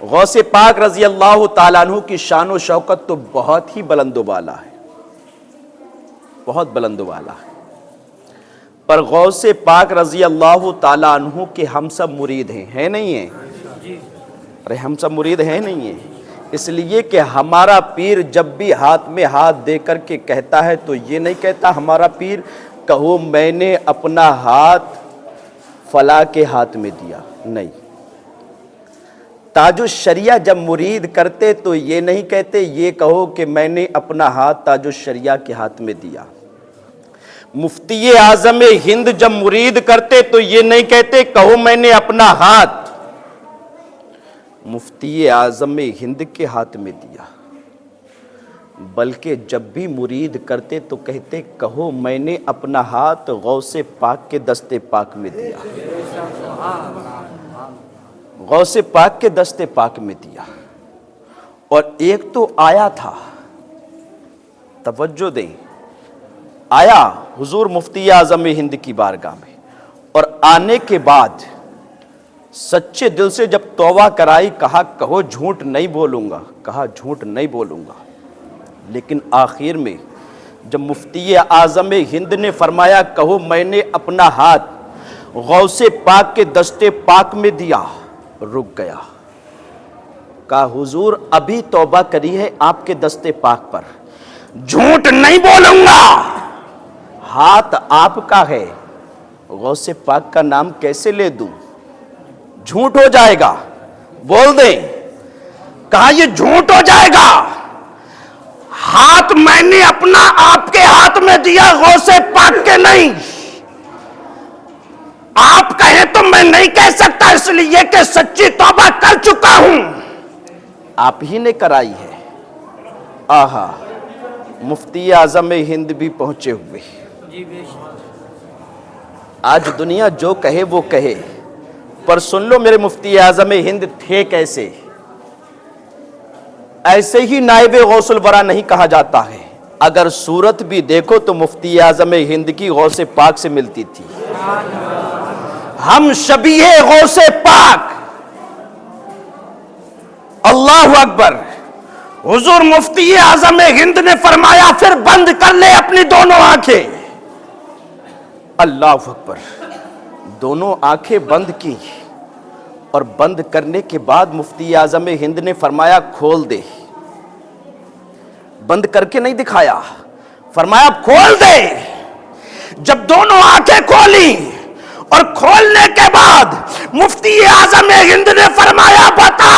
غوث پاک رضی اللہ تعالیٰ عنہ کی شان و شوکت تو بہت ہی بلند و بالا ہے، بہت بلند و بالا ہے، پر غوث پاک رضی اللہ تعالیٰ عنہ کے ہم سب مرید ہیں نہیں ہیں؟ ارے ہم سب مرید ہیں نہیں ہیں؟ اس لیے کہ ہمارا پیر جب بھی ہاتھ میں ہاتھ دے کر کے کہتا ہے تو یہ نہیں کہتا ہمارا پیر کہو میں نے اپنا ہاتھ فلاں کے ہاتھ میں دیا، نہیں۔ تاج الشریعہ جب مرید کرتے تو یہ نہیں کہتے یہ کہو کہ میں نے اپنا ہاتھ تاج الشریعہ کے ہاتھ میں دیا۔ مفتی اعظم ہند جب مرید کرتے تو یہ نہیں کہتے کہو میں نے اپنا ہاتھ مفتی اعظم ہند کے ہاتھ میں دیا، بلکہ جب بھی مرید کرتے تو کہتے کہو میں نے اپنا ہاتھ غوث پاک کے دست پاک میں دیا، غوث پاک کے دست پاک میں دیا۔ اور ایک تو آیا تھا، توجہ دیں، آیا حضور مفتی اعظم ہند کی بارگاہ میں، اور آنے کے بعد سچے دل سے جب توبہ کرائی کہا کہو جھوٹ نہیں بولوں گا، کہا جھوٹ نہیں بولوں گا، لیکن آخر میں جب مفتی اعظم ہند نے فرمایا کہو میں نے اپنا ہاتھ غوث پاک کے دست پاک میں دیا، رک گیا، کہا حضور ابھی توبہ کری ہے آپ کے دست پاک پر، جھوٹ نہیں بولوں گا، ہاتھ آپ کا ہے، غوث پاک کا نام کیسے لے دوں، جھوٹ ہو جائے گا، بول دیں، کہا یہ جھوٹ ہو جائے گا، ہاتھ میں نے اپنا آپ کے ہاتھ میں دیا غوث پاک کے نہیں، آپ کہیں تو میں نہیں کہہ سکتا اس لیے کہ سچی توبہ کر چکا ہوں، آپ ہی نے کرائی ہے۔ آہا، مفتی اعظم ہند بھی پہنچے ہوئے، آج دنیا جو کہے وہ کہے، پر سن لو میرے مفتی اعظم ہند تھے کیسے، ایسے ہی نائب غوث الورا نہیں کہا جاتا ہے، اگر صورت بھی دیکھو تو مفتی اعظم ہند کی غوث پاک سے ملتی تھی، ہم شبیہ غوث پاک، اللہ اکبر۔ حضور مفتی اعظم ہند نے فرمایا پھر بند کر لے اپنی دونوں آنکھیں، اللہ اکبر، دونوں آنکھیں بند کی، اور بند کرنے کے بعد مفتی اعظم ہند نے فرمایا کھول دے، بند کر کے نہیں دکھایا، فرمایا کھول دے۔ جب دونوں آنکھیں کھولی اور کھولنے کے بعد مفتی اعظم ہند نے فرمایا بتا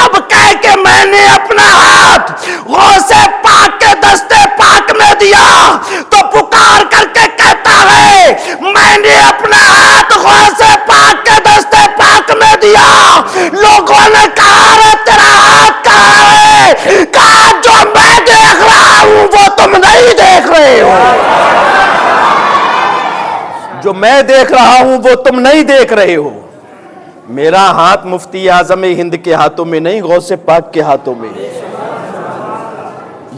اب کہہ کہ میں نے اپنا ہاتھ غوث پاک کے دست پاک میں دیا، تو پکار کر کے کہتا ہے میں نے اپنا ہاتھ غوث پاک کے دست پاک میں دیا، لوگوں نے کہا رے تیرا ہاتھ کہاں ہے، کہا جو میں دیکھ رہا ہوں وہ تم نہیں دیکھ رہے ہو، جو میں دیکھ رہا ہوں وہ تم نہیں دیکھ رہے ہو، میرا ہاتھ مفتی اعظم ہند کے ہاتھوں میں نہیں غوث پاک کے ہاتھوں میں،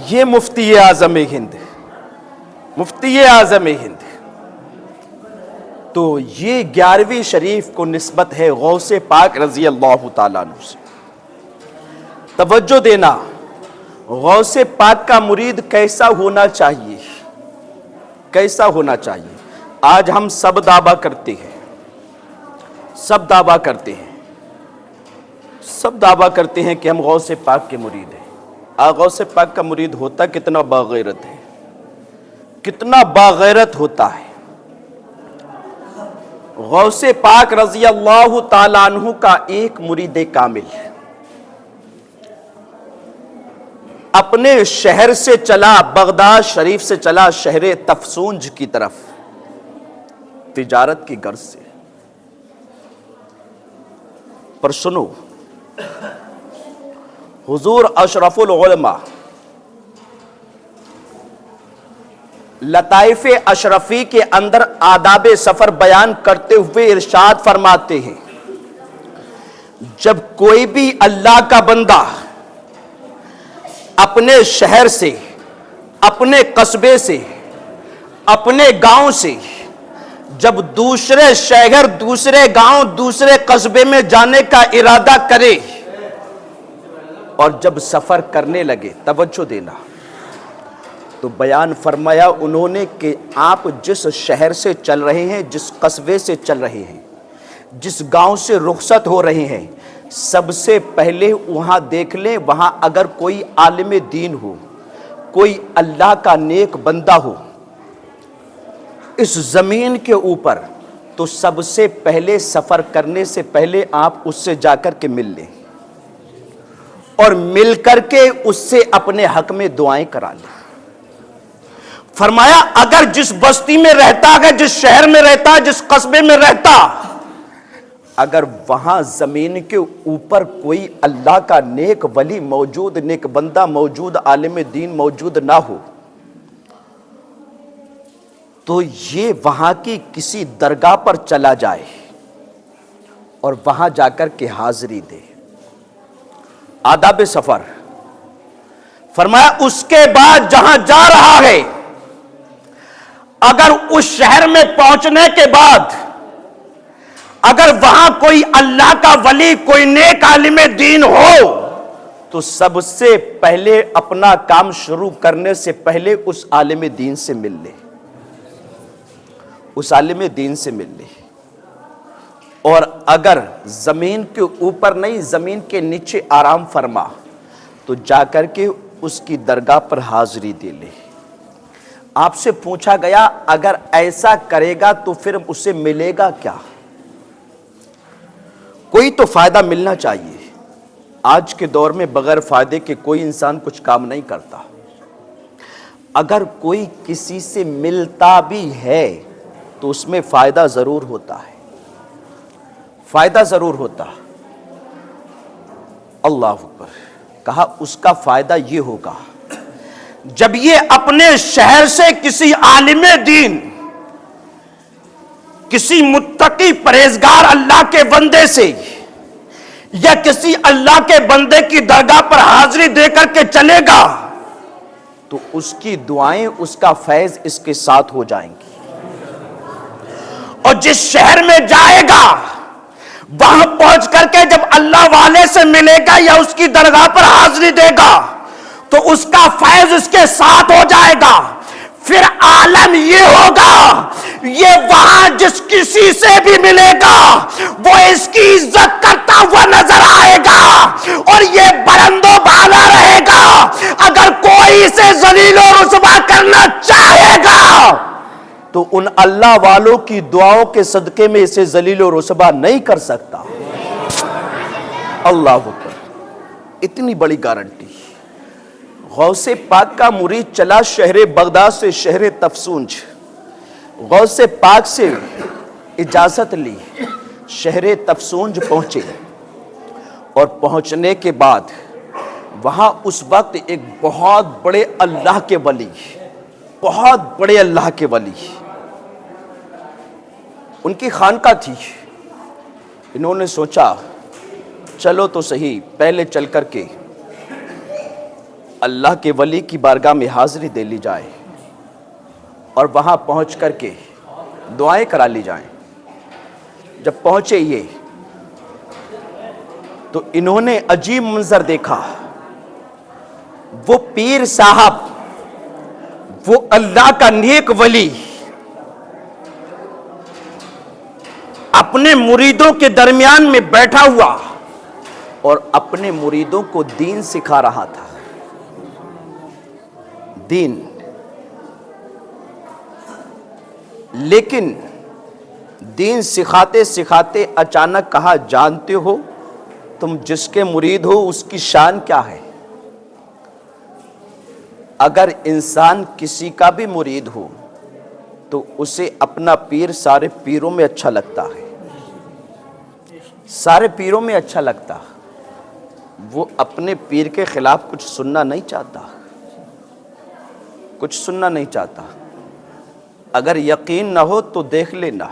یہ مفتی اعظم ہند، مفتی اعظم ہند۔ تو یہ 11ویں شریف کو نسبت ہے غوث پاک رضی اللہ تعالیٰ عنہ سے۔ توجہ دینا، غوث پاک کا مرید کیسا ہونا چاہیے، کیسا ہونا چاہیے؟ آج ہم سب دعویٰ کرتے ہیں، سب دعویٰ کرتے ہیں، سب دعویٰ کرتے ہیں کہ ہم غوث پاک کے مرید ہیں۔ غوث پاک کا مرید ہوتا کتنا باغیرت ہے، کتنا باغیرت ہوتا ہے۔ غوث پاک رضی اللہ تعالیٰ عنہ کا ایک مرید کامل اپنے شہر سے چلا، بغداد شریف سے چلا شہر تفسونج کی طرف، تجارت کی غرض سے، پر سنو حضور اشرف العلماء لطائف اشرفی کے اندر آداب سفر بیان کرتے ہوئے ارشاد فرماتے ہیں جب کوئی بھی اللہ کا بندہ اپنے شہر سے، اپنے قصبے سے، اپنے گاؤں سے جب دوسرے شہر، دوسرے گاؤں، دوسرے قصبے میں جانے کا ارادہ کرے اور جب سفر کرنے لگے، توجہ دینا، تو بیان فرمایا انہوں نے کہ آپ جس شہر سے چل رہے ہیں، جس قصبے سے چل رہے ہیں، جس گاؤں سے رخصت ہو رہے ہیں، سب سے پہلے وہاں دیکھ لیں، وہاں اگر کوئی عالم دین ہو، کوئی اللہ کا نیک بندہ ہو اس زمین کے اوپر، تو سب سے پہلے سفر کرنے سے پہلے آپ اس سے جا کر کے مل لیں اور مل کر کے اس سے اپنے حق میں دعائیں کرا لیں۔ فرمایا اگر جس بستی میں رہتا، اگر جس شہر میں رہتا، جس قصبے میں رہتا، اگر وہاں زمین کے اوپر کوئی اللہ کا نیک ولی موجود، نیک بندہ موجود، عالم دین موجود نہ ہو، تو یہ وہاں کی کسی درگاہ پر چلا جائے اور وہاں جا کر کے حاضری دے۔ آداب سفر۔ فرمایا اس کے بعد جہاں جا رہا ہے، اگر اس شہر میں پہنچنے کے بعد اگر وہاں کوئی اللہ کا ولی، کوئی نیک عالم دین ہو، تو سب سے پہلے اپنا کام شروع کرنے سے پہلے اس عالم دین سے مل لے، اس عالم دین سے مل لے۔ اور اگر زمین کے اوپر نہیں، زمین کے نیچے آرام فرما، تو جا کر کے اس کی درگاہ پر حاضری دے لے۔ آپ سے پوچھا گیا اگر ایسا کرے گا تو پھر اسے ملے گا کیا؟ کوئی تو فائدہ ملنا چاہیے۔ آج کے دور میں بغیر فائدے کے کوئی انسان کچھ کام نہیں کرتا۔ اگر کوئی کسی سے ملتا بھی ہے تو اس میں فائدہ ضرور ہوتا ہے، فائدہ ضرور ہوتا۔ اللہ اکبر۔ کہا اس کا فائدہ یہ ہوگا جب یہ اپنے شہر سے کسی عالم دین، کسی متقی پرہیزگار اللہ کے بندے سے یا کسی اللہ کے بندے کی درگاہ پر حاضری دے کر کے چلے گا، تو اس کی دعائیں، اس کا فیض اس کے ساتھ ہو جائیں گی۔ اور جس شہر میں جائے گا وہاں پہنچ کر کے جب اللہ والے سے ملے گا یا اس کی درگاہ پر حاضری دے گا تو اس کا فیض اس کے ساتھ ہو جائے گا۔ پھر عالم یہ ہوگا، یہ وہاں جس کسی سے بھی ملے گا وہ اس کی عزت کرتا ہوا نظر آئے گا اور یہ بلند و بالا رہے گا۔ اگر کوئی اسے ذلیل و رسوا کرنا چاہے گا تو ان اللہ والوں کی دعاؤں کے صدقے میں اسے ذلیل و رسوا نہیں کر سکتا۔ اللہ اکبر۔ اتنی بڑی گارنٹی۔ غوث پاک کا مرید چلا شہر بغداد سے شہر تفسونج، غوث پاک سے اجازت لی، شہر تفسونج پہنچے، اور پہنچنے کے بعد وہاں اس وقت ایک بہت بڑے اللہ کے ولی، بہت بڑے اللہ کے ولی، ان کی خانقاہ تھی۔ انہوں نے سوچا چلو تو صحیح، پہلے چل کر کے اللہ کے ولی کی بارگاہ میں حاضری دے لی جائے اور وہاں پہنچ کر کے دعائیں کرا لی جائیں۔ جب پہنچے یہ تو انہوں نے عجیب منظر دیکھا۔ وہ پیر صاحب، وہ اللہ کا نیک ولی اپنے مریدوں کے درمیان میں بیٹھا ہوا اور اپنے مریدوں کو دین سکھا رہا تھا۔ دین۔ لیکن دین سکھاتے سکھاتے اچانک کہا جانتے ہو تم جس کے مرید ہو اس کی شان کیا ہے؟ اگر انسان کسی کا بھی مرید ہو تو اسے اپنا پیر سارے پیروں میں اچھا لگتا ہے، سارے پیروں میں اچھا لگتا۔ وہ اپنے پیر کے خلاف کچھ سننا نہیں چاہتا، کچھ سننا نہیں چاہتا۔ اگر یقین نہ ہو تو دیکھ لینا،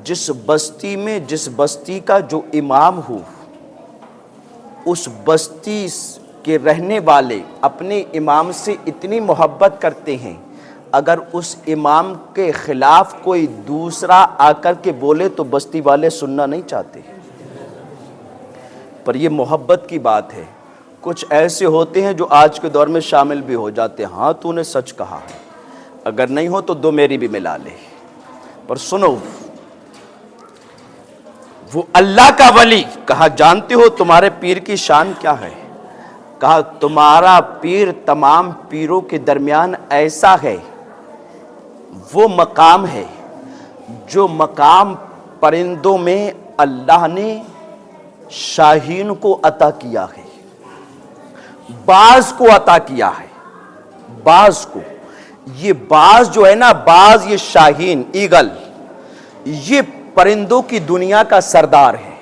جس بستی میں جس بستی کا جو امام ہو، اس بستی کے رہنے والے اپنے امام سے اتنی محبت کرتے ہیں، اگر اس امام کے خلاف کوئی دوسرا آ کر کے بولے تو بستی والے سننا نہیں چاہتے۔ پر یہ محبت کی بات ہے۔ کچھ ایسے ہوتے ہیں جو آج کے دور میں شامل بھی ہو جاتے ہیں. ہاں تو نے سچ کہا ہے, اگر نہیں ہو تو 2 میری بھی ملا لے. پر سنو, وہ اللہ کا ولی, کہا جانتے ہو تمہارے پیر کی شان کیا ہے؟ کہا تمہارا پیر تمام پیروں کے درمیان ایسا ہے, وہ مقام ہے جو مقام پرندوں میں اللہ نے شاہین کو عطا کیا ہے, باز کو عطا کیا ہے. باز کو, یہ باز جو ہے نا, باز یہ شاہین ایگل, یہ پرندوں کی دنیا کا سردار ہے.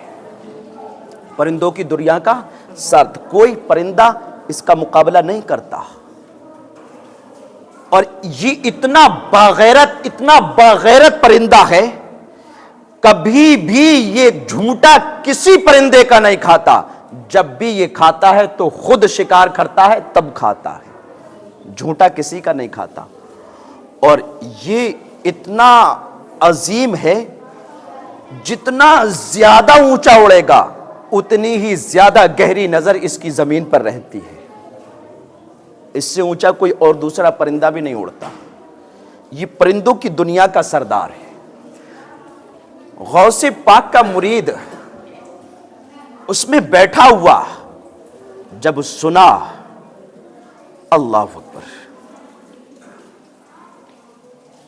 پرندوں کی دنیا کا سرد, کوئی پرندہ اس کا مقابلہ نہیں کرتا. اور یہ اتنا باغیرت پرندہ ہے, کبھی بھی یہ جھوٹا کسی پرندے کا نہیں کھاتا. جب بھی یہ کھاتا ہے تو خود شکار کرتا ہے تب کھاتا ہے, جھوٹا کسی کا نہیں کھاتا. اور یہ اتنا عظیم ہے, جتنا زیادہ اونچا اڑے گا اتنی ہی زیادہ گہری نظر اس کی زمین پر رہتی ہے. اس سے اونچا کوئی اور دوسرا پرندہ بھی نہیں اڑتا. یہ پرندوں کی دنیا کا سردار ہے. غوث پاک کا مرید اس میں بیٹھا ہوا جب سنا اللہ اکبر,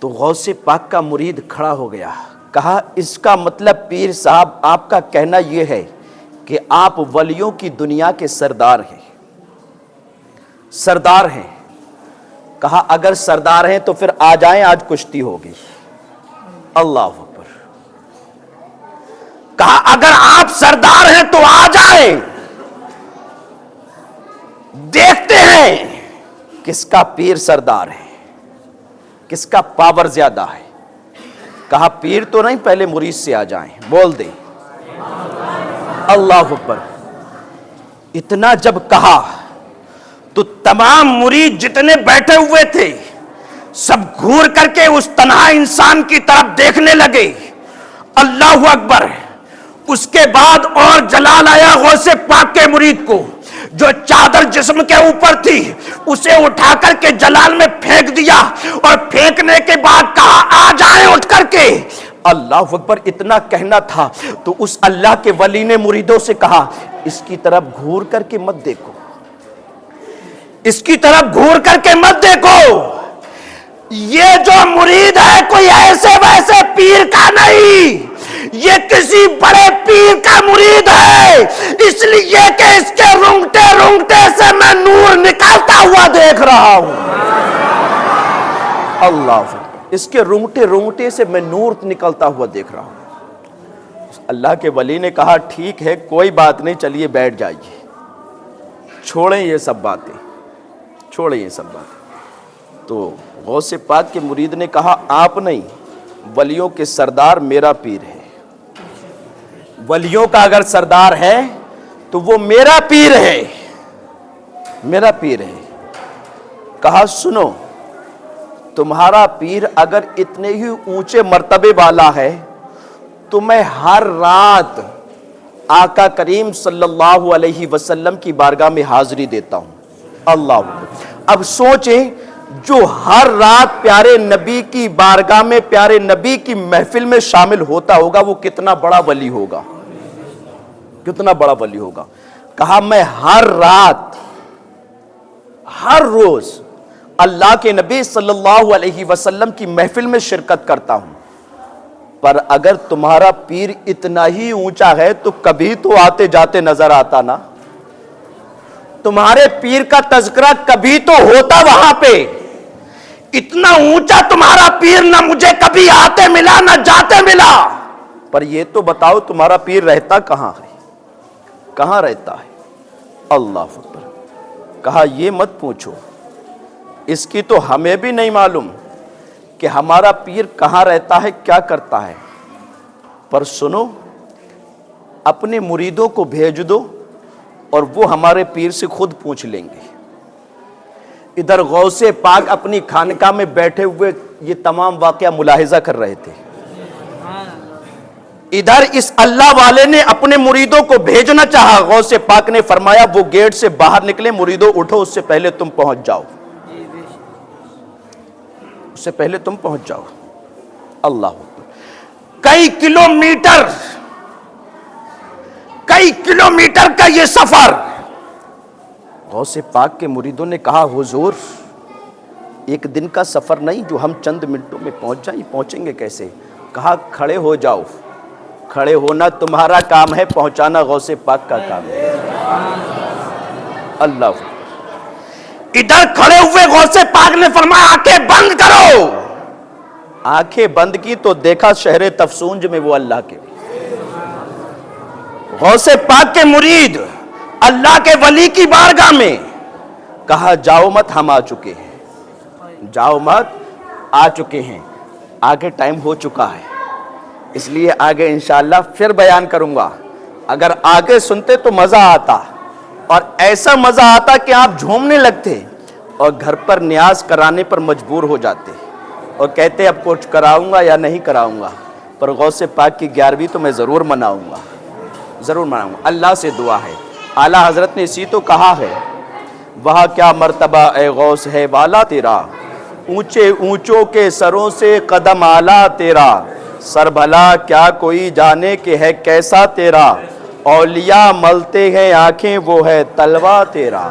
تو غوث پاک کا مرید کھڑا ہو گیا. کہا اس کا مطلب پیر صاحب آپ کا کہنا یہ ہے کہ آپ ولیوں کی دنیا کے سردار ہیں, سردار ہیں. کہا اگر سردار ہیں تو پھر آ جائیں, آج کشتی ہوگی. اللہ اکبر. کہا اگر آپ سردار ہیں تو آ جائیں, دیکھتے ہیں کس کا پیر سردار ہے, کس کا پاور زیادہ ہے. کہا پیر تو نہیں, پہلے مرید سے آ جائیں, بول دیں اللہ اکبر. اتنا جب کہا تو تمام مرید جتنے بیٹھے ہوئے تھے سب گھور کر کے اس تنہا انسان کی طرف دیکھنے لگے. اللہ اکبر. اس کے بعد اور جلال آیا غوث پاک کے مرید کو, جو چادر جسم کے اوپر تھی اسے اٹھا کر کے جلال میں پھینک دیا, اور پھینکنے کے بعد کہا آ جائیں اٹھ کر کے. اللہ اکبر. اتنا کہنا تھا تو اس اللہ کے ولی نے مریدوں سے کہا اس کی طرف گھور کر کے مت دیکھو, اس کی طرف گھور کر کے مت دیکھو. یہ جو مرید ہے کوئی ایسے ویسے پیر کا نہیں, یہ کسی بڑے پیر کا مرید ہے, اس لیے کہ اس کے رونگٹے رونگٹے سے میں نور نکالتا ہوا دیکھ رہا ہوں. اللہ, اس کے رونگٹے رونگٹے سے میں نور نکلتا ہوا دیکھ رہا ہوں. اللہ کے ولی نے کہا ٹھیک ہے کوئی بات نہیں, چلیے بیٹھ جائیے, چھوڑیں یہ سب باتیں, چھوڑیں یہ سب باتیں. تو غوث پاک کے مرید نے کہا آپ نہیں, ولیوں کے سردار میرا پیر ہے. ولیوں کا اگر سردار ہے تو وہ میرا پیر ہے, میرا پیر ہے. کہا سنو, تمہارا پیر اگر اتنے ہی اونچے مرتبے والا ہے تو میں ہر رات آقا کریم صلی اللہ علیہ وسلم کی بارگاہ میں حاضری دیتا ہوں. اللہ. اب سوچیں جو ہر رات پیارے نبی کی بارگاہ میں, پیارے نبی کی محفل میں شامل ہوتا ہوگا, وہ کتنا بڑا ولی ہوگا, کتنا بڑا ولی ہوگا. کہا میں ہر رات, ہر روز اللہ کے نبی صلی اللہ علیہ وسلم کی محفل میں شرکت کرتا ہوں, پر اگر تمہارا پیر اتنا ہی اونچا ہے تو کبھی تو آتے جاتے نظر آتا نا, تمہارے پیر کا تذکرہ کبھی تو ہوتا وہاں پہ. اتنا اونچا تمہارا پیر نہ مجھے کبھی آتے ملا نہ جاتے ملا. پر یہ تو بتاؤ تمہارا پیر رہتا کہاں ہے, کہاں رہتا ہے؟ اللہ اکبر. کہا یہ مت پوچھو, اس کی تو ہمیں بھی نہیں معلوم کہ ہمارا پیر کہاں رہتا ہے, کیا کرتا ہے. پر سنو, اپنے مریدوں کو بھیج دو اور وہ ہمارے پیر سے خود پوچھ لیں گے. ادھر غوث پاک اپنی خانقاہ میں بیٹھے ہوئے یہ تمام واقعہ ملاحظہ کر رہے تھے. ادھر اس اللہ والے نے اپنے مریدوں کو بھیجنا چاہا، غوث پاک نے فرمایا وہ گیٹ سے باہر نکلے، مریدوں اٹھو، اس سے پہلے تم پہنچ جاؤ، اس سے پہلے تم پہنچ جاؤ۔ اللہ کئی کلومیٹر کا یہ سفر، غوث پاک کے مریدوں نے کہا حضور ایک دن کا سفر نہیں جو ہم چند منٹوں میں پہنچ جائیں، پہنچیں گے کیسے؟ کہا کھڑے ہو جاؤ، کھڑے ہونا تمہارا کام ہے، پہنچانا غوث پاک کا کام ہے۔ اللہ ادھر کھڑے ہوئے غوث پاک نے فرمایا آنکھیں بند کرو، آنکھیں بند کی تو دیکھا شہر تفسونج میں وہ اللہ کے غوث پاک کے مرید اللہ کے ولی کی بارگاہ میں، کہا جاؤ مت، ہم آ چکے ہیں، جاؤ مت، آ چکے ہیں، آگے ٹائم ہو چکا ہے، اس لیے آگے انشاءاللہ پھر بیان کروں گا۔ اگر آگے سنتے تو مزہ آتا، اور ایسا مزہ آتا کہ آپ جھومنے لگتے اور گھر پر نیاز کرانے پر مجبور ہو جاتے اور کہتے اب کچھ کراؤں گا یا نہیں کراؤں گا، پر غوث پاک کی 11ویں تو میں ضرور مناؤں گا، ضرور مناؤں گا۔ اللہ سے دعا ہے، اعلیٰ حضرت نے اسی تو کہا ہے وہاں کیا مرتبہ اے غوث ہے والا تیرا، اونچے اونچوں کے سروں سے قدم اعلیٰ تیرا، سر بھلا کیا کوئی جانے کہ ہے کیسا تیرا، اولیاء ملتے ہیں آنکھیں وہ ہے تلوہ تیرا۔